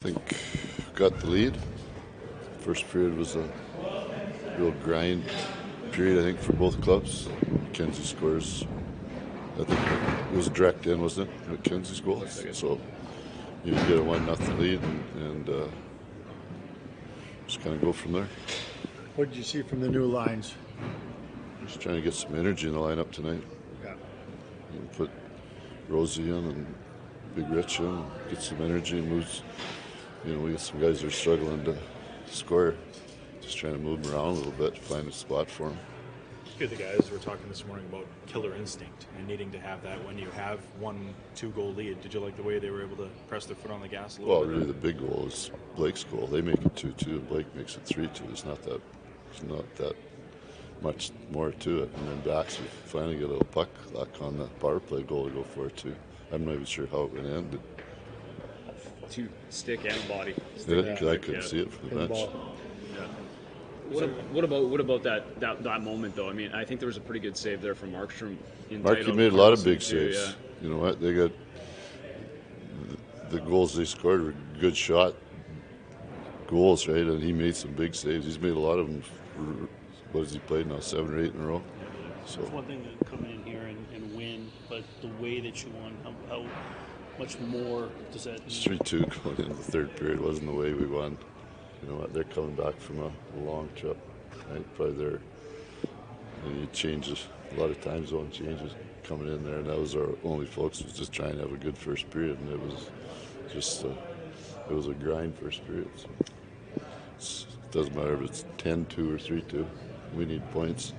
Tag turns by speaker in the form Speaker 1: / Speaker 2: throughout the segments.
Speaker 1: I think got the lead. First period was a real grind period, I think, for both clubs. Mackenzie scores. I think it was a direct in, wasn't it? Mackenzie's goal. So you get a 1-0 lead and just kind of go from there.
Speaker 2: What did you see from the new lines?
Speaker 1: Just trying to get some energy in the lineup tonight.
Speaker 2: Yeah.
Speaker 1: You know, put Rosie in and Big Rich in, get some energy and moves. You know, we got some guys that are struggling to score. Just trying to move them around a little bit, find a spot for them.
Speaker 3: The guys were talking this morning about killer instinct and needing to have that when you have 1-2 goal lead. Did you like the way they were able to press their foot on the gas a little bit?
Speaker 1: Well, really, the big goal is Blake's goal. They make it 2-2, and Blake makes it 3-2. It's not that much more to it. And then Dax finally get a little puck luck on the power play goal to go for it too. I'm not even sure how it went in, but
Speaker 4: to stick and body.
Speaker 1: I couldn't see it from the bench.
Speaker 4: What about that moment though? I mean, I think there was a pretty good save there from Markstrom.
Speaker 1: Marky made a lot of big saves. Yeah. You know what? They got the goals they scored were good shot goals, right? And he made some big saves. He's made a lot of them. What has he played now? 7 or 8 in a row. So
Speaker 5: it's one thing to come in here and win, but the way that you won, how much more does that mean?
Speaker 1: 3-2 going into the third period wasn't the way we won. You know what? They're coming back from a long trip. Right? Probably it changes. A lot of time zone changes coming in there, and that was our only focus, was just trying to have a good first period, and it was just it was a grind first period. So it doesn't matter if it's 10-2 or 3-2. We need points.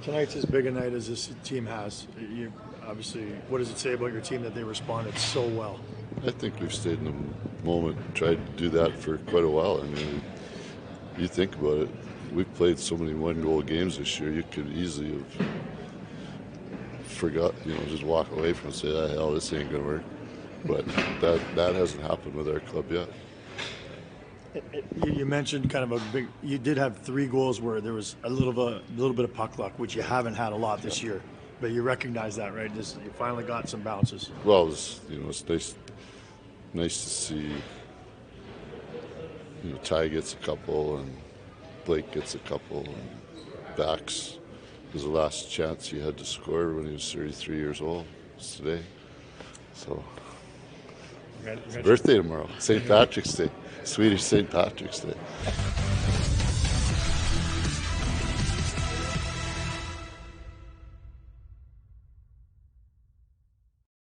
Speaker 2: Tonight's as big a night as this team has. You obviously, what does it say about your team that they responded so well?
Speaker 1: I think we've stayed in the moment and tried to do that for quite a while. I mean, you think about it, we've played so many one-goal games this year, you could easily have forgot, just walk away from it and say, "Ah, hell, this ain't going to work." But that hasn't happened with our club yet.
Speaker 2: You mentioned kind of a big. You did have 3 goals where there was a little bit of puck luck, which you haven't had a lot this year. But you recognize that, right? You finally got some bounces.
Speaker 1: Well, it's nice to see. Ty gets a couple, and Blake gets a couple, and Bax was the last chance he had to score when he was 33 years old. It's today, so. It's birthday tomorrow, St. Patrick's Day, Swedish St. Patrick's Day.